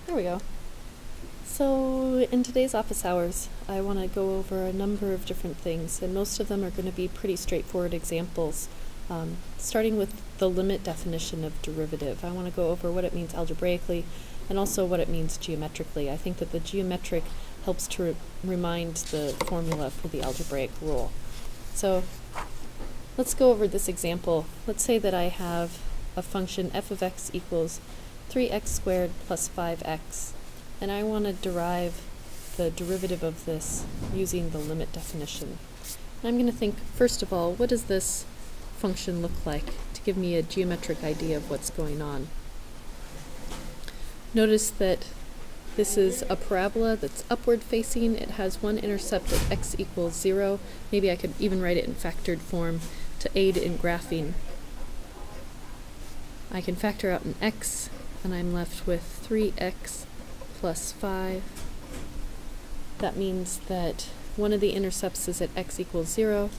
There we go. So in today's office hours, I want to go over a number of different things, and most of them are going to be pretty straightforward examples, starting with the limit definition of derivative. I want to go over what it means algebraically and also what it means geometrically. I think that the geometric helps to remind the formula for the algebraic rule. So let's go over this example. Let's say that I have a function f of x equals 3x squared plus 5x, and I want to derive the derivative of this using the limit definition. And I'm going to think, first of all, what does this function look like to give me a geometric idea of what's going on. Notice that this is a parabola that's upward facing. It has one intercept at x equals 0. Maybe I could even write it in factored form to aid in graphing. I can factor out an x, and I'm left with 3x plus 5. That means that one of the intercepts is at x equals 0,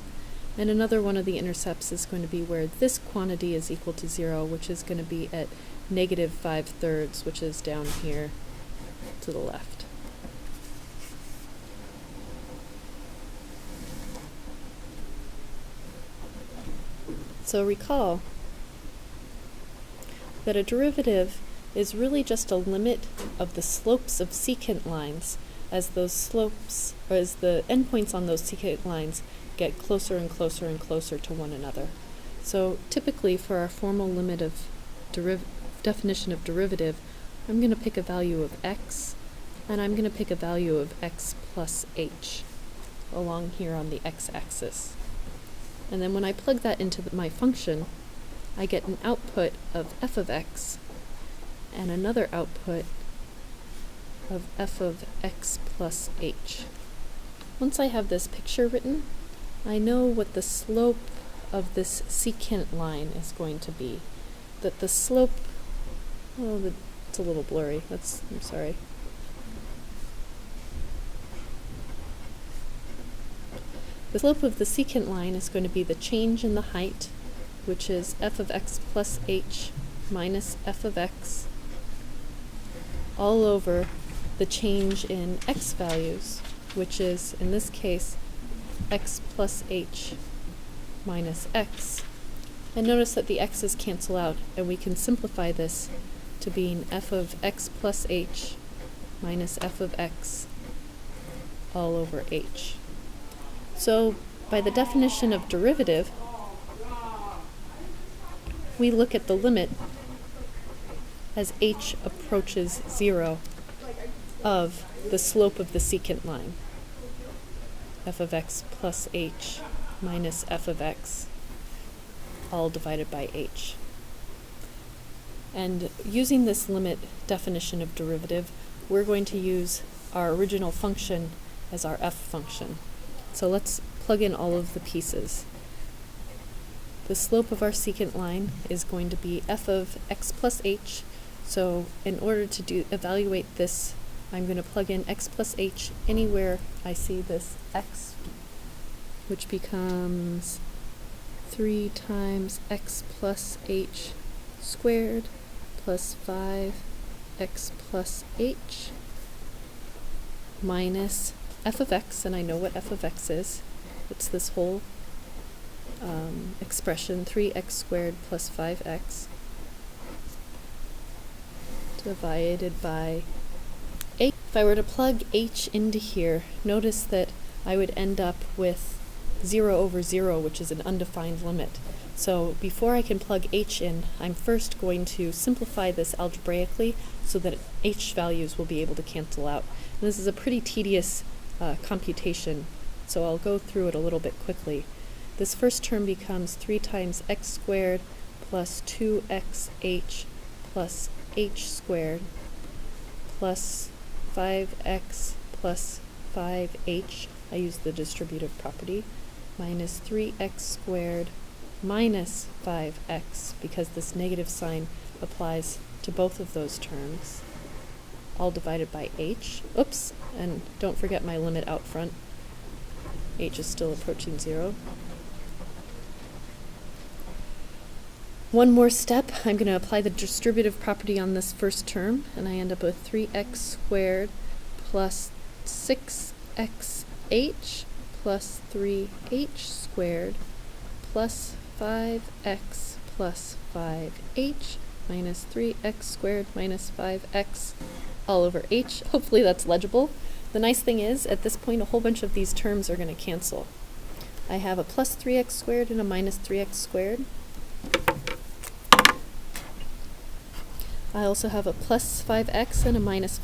and another one of the intercepts is going to be where this quantity is equal to 0, which is going to be at negative 5/3, which is down here to the left. So recall that a derivative is really just a limit of the slopes of secant lines as those slopes, or as the endpoints on those secant lines get closer and closer and closer to one another. So typically for our formal limit of definition of derivative, I'm going to pick a value of x, and I'm going to pick a value of x plus h along here on the x-axis. And then when I plug that into my function, I get an output of f of x and another output of f of x plus h. Once I have this picture written, I know what the slope of this secant line is going to be. That the slope, it's a little blurry, I'm sorry. The slope of the secant line is going to be the change in the height, which is f of x plus h minus f of x, all over the change in x values, which is, in this case, x plus h minus x. And notice that the x's cancel out, and we can simplify this to being f of x plus h minus f of x all over h. So, by the definition of derivative, we look at the limit as h approaches 0 of the slope of the secant line, f of x plus h minus f of x, all divided by h. And using this limit definition of derivative, we're going to use our original function as our f function. So let's plug in all of the pieces. The slope of our secant line is going to be f of x plus h. So in order to evaluate this, I'm going to plug in x plus h anywhere I see this x, which becomes 3 times x plus h squared plus 5x plus h minus f of x, and I know what f of x is. It's this whole expression, 3x squared plus 5x divided by h. If I were to plug h into here, notice that I would end up with 0 over 0, which is an undefined limit. So before I can plug h in, I'm first going to simplify this algebraically so that h values will be able to cancel out. And this is a pretty tedious computation, so I'll go through it a little bit quickly. This first term becomes 3 times x squared plus 2xh plus h squared plus 5x plus 5h, I use the distributive property, minus 3x squared minus 5x, because this negative sign applies to both of those terms, all divided by h. Oops, and don't forget my limit out front. H is still approaching 0. One more step, I'm going to apply the distributive property on this first term, and I end up with 3x squared plus 6xh plus 3h squared plus 5x plus 5h minus 3x squared minus 5x all over h. Hopefully that's legible. The nice thing is, at this point, a whole bunch of these terms are going to cancel. I have a plus 3x squared and a minus 3x squared. I also have a plus 5x and a minus.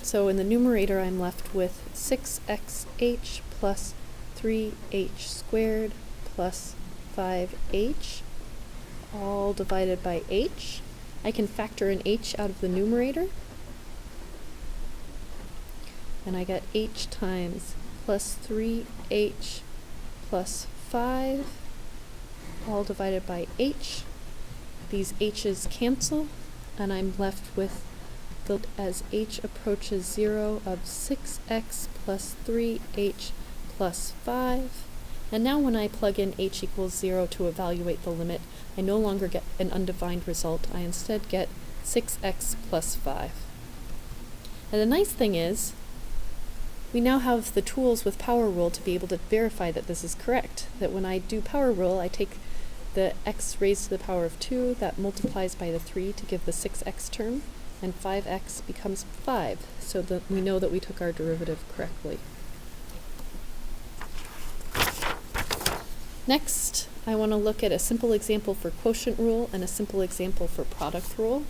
So in the numerator, I'm left with 6xh plus 3h squared plus 5h, all divided by h. I can factor an h out of the numerator, and I get h times plus 3h plus 5, all divided by h. These h's cancel, and I'm left with, as h approaches 0, of 6x plus 3h plus 5. And now when I plug in h equals 0 to evaluate the limit, I no longer get an undefined result. I instead get 6x plus 5. And the nice thing is, we now have the tools with power rule to be able to verify that this is correct. That when I do power rule, I take the x raised to the power of 2, that multiplies by the 3 to give the 6x term, and 5x becomes 5, so that we know that we took our derivative correctly. Next, I want to look at a simple example for quotient rule and a simple example for product rule.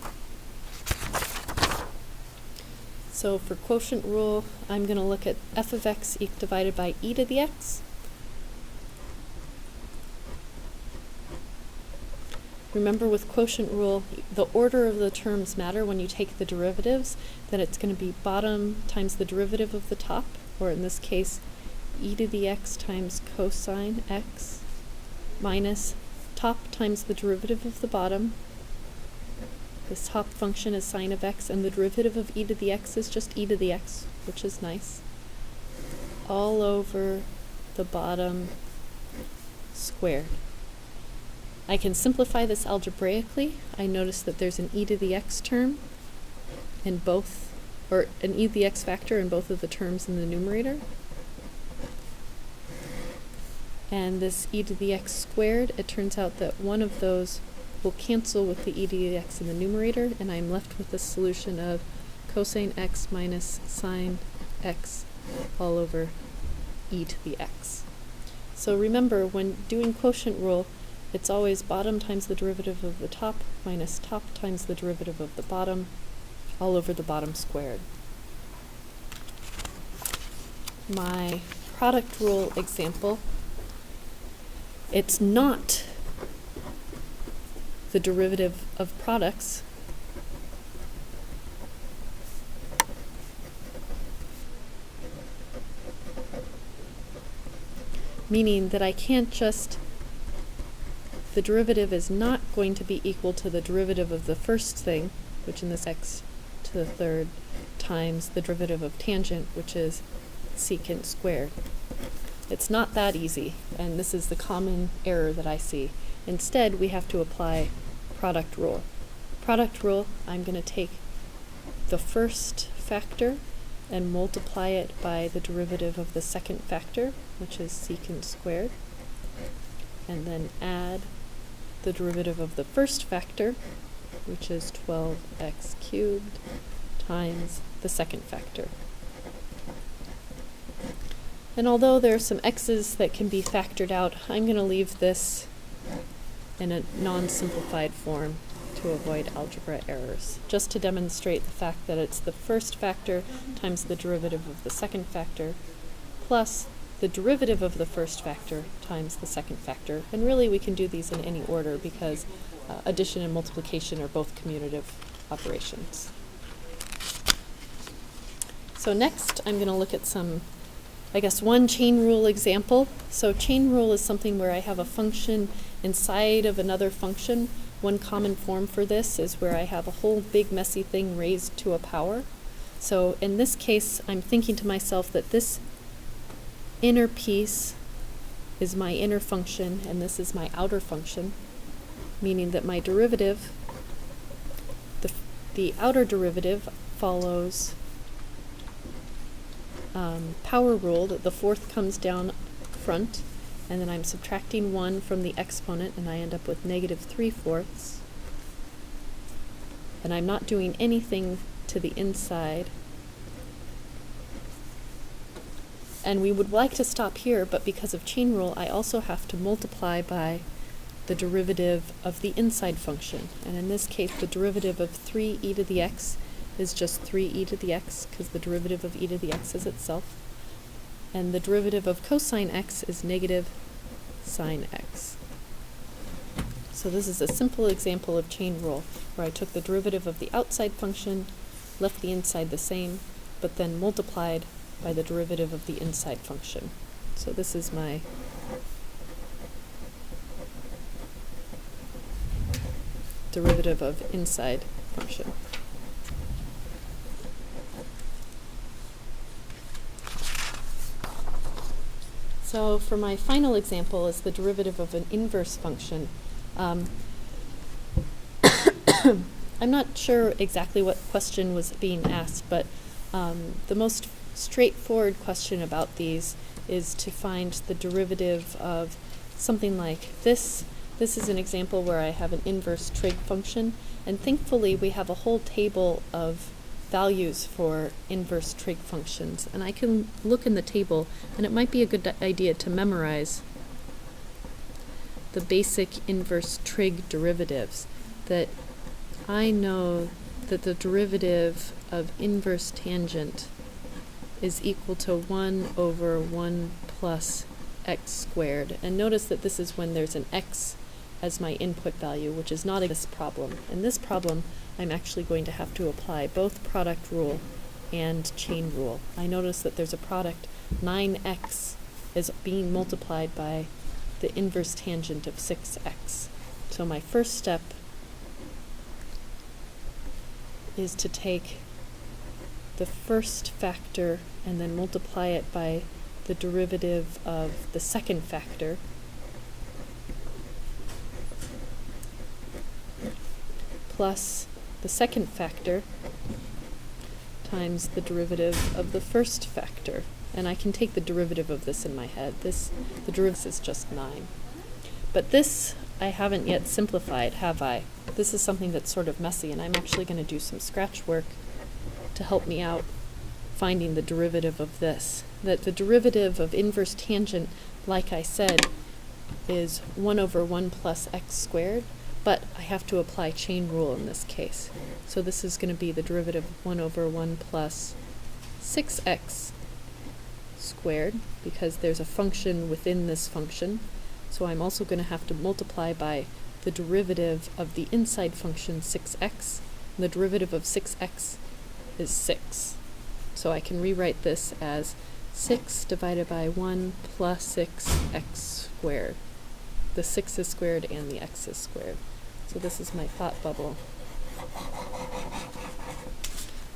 So for quotient rule, I'm going to look at f of x divided by e to the x. Remember, with quotient rule, the order of the terms matter. When you take the derivatives, then it's going to be bottom times the derivative of the top, or in this case, e to the x times cosine x minus top times the derivative of the bottom. This top function is sine of x, and the derivative of e to the x is just e to the x, which is nice, all over the bottom squared. I can simplify this algebraically. I notice that there's an e to the x term in both, or an e to the x factor in both of the terms in the numerator. And this e to the x squared, it turns out that one of those will cancel with the e to the x in the numerator, and I'm left with the solution of cosine x minus sine x all over e to the x. So remember, when doing quotient rule, it's always bottom times the derivative of the top minus top times the derivative of the bottom all over the bottom squared. My product rule example, it's not the derivative of products, meaning that I can't just, the derivative is not going to be equal to the derivative of the first thing, which in this x to the third, times the derivative of tangent, which is secant squared. It's not that easy, and this is the common error that I see. Instead, we have to apply product rule. Product rule, I'm going to take the first factor and multiply it by the derivative of the second factor, which is secant squared, and then add the derivative of the first factor, which is 12x cubed, times the second factor. And although there are some x's that can be factored out, I'm going to leave this in a non-simplified form to avoid algebra errors, just to demonstrate the fact that it's the first factor times the derivative of the second factor plus the derivative of the first factor times the second factor. And really we can do these in any order because addition and multiplication are both commutative operations. So next I'm going to look at some, one chain rule example. So chain rule is something where I have a function inside of another function. One common form for this is where I have a whole big messy thing raised to a power. So in this case, I'm thinking to myself that this inner piece is my inner function and this is my outer function. meaning that my derivative, the outer derivative follows power rule, that the fourth comes down front, and then I'm subtracting 1 from the exponent, and I end up with negative 3/4. And I'm not doing anything to the inside. And we would like to stop here, but because of chain rule, I also have to multiply by the derivative of the inside function. And in this case, the derivative of 3e to the x is just 3e to the x, because the derivative of e to the x is itself. And the derivative of cosine x is negative sine x. So this is a simple example of chain rule, where I took the derivative of the outside function, left the inside the same, but then multiplied by the derivative of the inside function. So this is my derivative of inside function. So for my final example is the derivative of an inverse function. I'm not sure exactly what question was being asked, but the most straightforward question about these is to find the derivative of something like this. This is an example where I have an inverse trig function, and thankfully we have a whole table of values for inverse trig functions, and I can look in the table, and it might be a good idea to memorize the basic inverse trig derivatives. That I know that the derivative of inverse tangent is equal to 1 over 1 plus x squared. And notice that this is when there's an x as my input value, which is not in this problem. In this problem, I'm actually going to have to apply both product rule and chain rule. I notice that there's a product. 9x is being multiplied by the inverse tangent of 6x. So my first step is to take the first factor and then multiply it by the derivative of the second factor, plus the second factor times the derivative of the first factor. And I can take the derivative of this in my head. The derivative is just 9. But this I haven't yet simplified, have I? This is something that's sort of messy, and I'm actually going to do some scratch work to help me out finding the derivative of this. That the derivative of inverse tangent, like I said, is 1 over 1 plus x squared, but I have to apply chain rule in this case. So this is going to be the derivative of 1 over 1 plus 6x squared, because there's a function within this function. So I'm also going to have to multiply by the derivative of the inside function 6x. And the derivative of 6x is 6. So I can rewrite this as 6 divided by 1 plus 6x squared. The 6 is squared and the x is squared. So this is my thought bubble.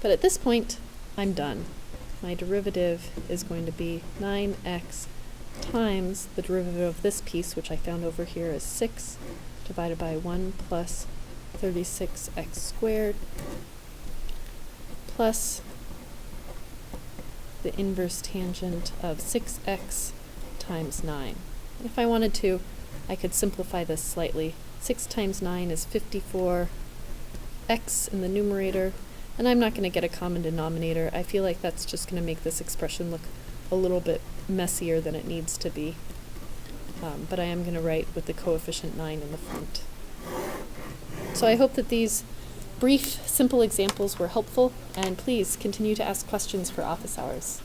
But at this point, I'm done. My derivative is going to be 9x times the derivative of this piece, which I found over here is 6 divided by 1 plus 36x squared, plus the inverse tangent of 6x times 9. If I wanted to, I could simplify this slightly. 6 times 9 is 54x in the numerator, and I'm not going to get a common denominator. I feel like that's just going to make this expression look a little bit messier than it needs to be. But I am going to write with the coefficient 9 in the front. So I hope that these brief, simple examples were helpful, and please continue to ask questions for office hours.